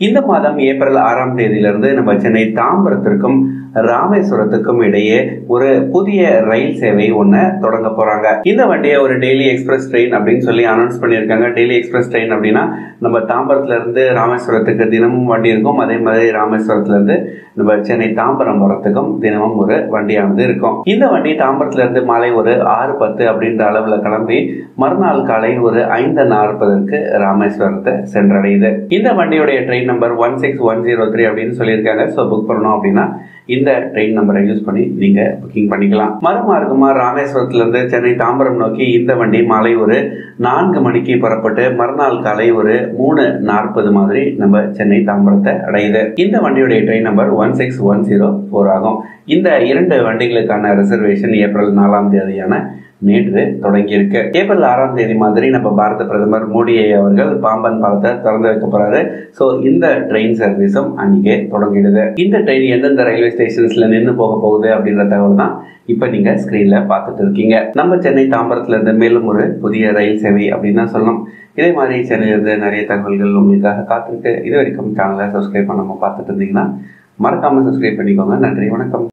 இந்த மாதம் ஏப்ரல் 6ஆம் தேதியிலிருந்து நம்ம சென்னை தாம்பரத்திற்கும் ராமேஸ்வரத்துக்கும் இடையே ஒரு புதிய ரயில் சேவை ஒன்று தொடங்க போறாங்க. இந்த வண்டியை ஒரு டெய்லி எக்ஸ்பிரஸ் ட்ரெயின் அப்படின்னு சொல்லி அனௌன்ஸ் பண்ணியிருக்காங்க. டெய்லி எக்ஸ்பிரஸ் ட்ரெயின் அப்படின்னா நம்ம தாம்பரத்துல இருந்து ராமேஸ்வரத்துக்கு தினமும் வண்டி இருக்கும். அதே மாதிரி ராமேஸ்வரத்துல இருந்து நம்ம சென்னை தாம்பரம் வரத்துக்கும் தினமும் ஒரு வண்டியானது இருக்கும். இந்த வண்டி தாம்பரத்துல இருந்து மாலை ஒரு 6:10 அப்படின்ற அளவுல கிளம்பி மறுநாள் காலை ஒரு 5:40 ராமேஸ்வரத்தை சென்றடையுது. இந்த வண்டியுடைய ட்ரெயின் நம்பர் 16103 அப்படின்னு சொல்லியிருக்காங்க. ஸோ புக் பண்ணணும் அப்படின்னா இந்த ட்ரெயின் நம்பரை யூஸ் பண்ணி நீங்க புக்கிங் பண்ணிக்கலாம். மறுமார்க்கமா ராமேஸ்வரத்துல இருந்து சென்னை தாம்பரம் நோக்கி இந்த வண்டி மாலை ஒரு 4 மணிக்கு புறப்பட்டு மறுநாள் காலை ஒரு 3:40 மாதிரி நம்ம சென்னை தாம்பரத்தை அடையுது. இந்த வண்டியுடைய ட்ரெயின் நம்பர் 16104 ஆகும். இந்த 2 வண்டிகளுக்கான ரிசர்வேஷன் ஏப்ரல் 4ஆம் தேதியான நேற்று தொடங்கி இருக்கு. ஏப்ரல் 6ஆம் தேதி மாதிரி நம்ம பாரத பிரதமர் மோடி அவர்கள் பாம்பன் பாலத்தை திறந்து வைக்க போறாரு. ஸோ இந்த ட்ரெயின் சர்வீஸும் அன்னைக்கே தொடங்கிடுது. இந்த ட்ரெயின் எந்தெந்த ரயில்வே ஸ்டேஷன்ஸ்ல நின்று போக போகுது அப்படின்ற தகவல் தான் இப்ப நீங்க ஸ்கிரீன்ல பார்த்துட்டு இருக்கீங்க. நம்ம சென்னை தாம்பரத்துல இருந்து மேலும் ஒரு புதிய ரயில் சேவை அப்படின்னு தான் சொல்லணும். இதே மாதிரி சென்னையிலிருந்து நிறைய தகவல்கள் உங்களுக்காக காத்திருக்கு. இது வரைக்கும் சேனலை சப்ஸ்கிரைப் பண்ணாம பார்த்துட்டு இருந்தீங்கன்னா மறக்காம சப்ஸ்கிரைப் பண்ணிக்கோங்க. நன்றி, வணக்கம்.